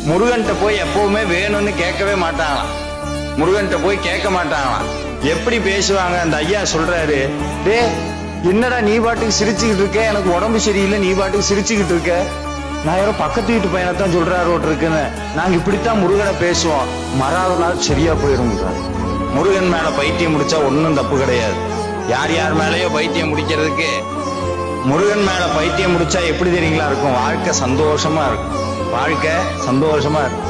முருகன்கிட்ட போய் எப்பவுமே வேணும்னு கேட்கவே மாட்டாங்களாம். முருகன்கிட்ட போய் கேட்க மாட்டாங்களாம். எப்படி பேசுவாங்க? அந்த ஐயா சொல்றாரு, டே என்னடா நீ பாட்டுக்கு சிரிச்சுக்கிட்டு இருக்க, எனக்கு உடம்பு சரியில்லை, நீ பாட்டுக்கு சிரிச்சுக்கிட்டு இருக்க, நான் யாரோ பக்கத்து வீட்டு பையனைத்தான் சொல்றாரு இருக்குன்னு, நாங்க இப்படித்தான் முருகனை பேசுவோம், மறாத நாள் சரியா போயிடும். முருகன் மேல பைத்தியம் முடிச்சா ஒன்னும் தப்பு கிடையாது. யார் யார் மேலயோ பைத்தியம் முடிக்கிறதுக்கு, முருகன் மேல பைத்தியம் முடிச்சா எப்படி தெரியுங்களா இருக்கும்? வாழ்க்கை சந்தோஷமா இருக்கும். வாழ்க்கை சந்தோஷமா இருக்கும்.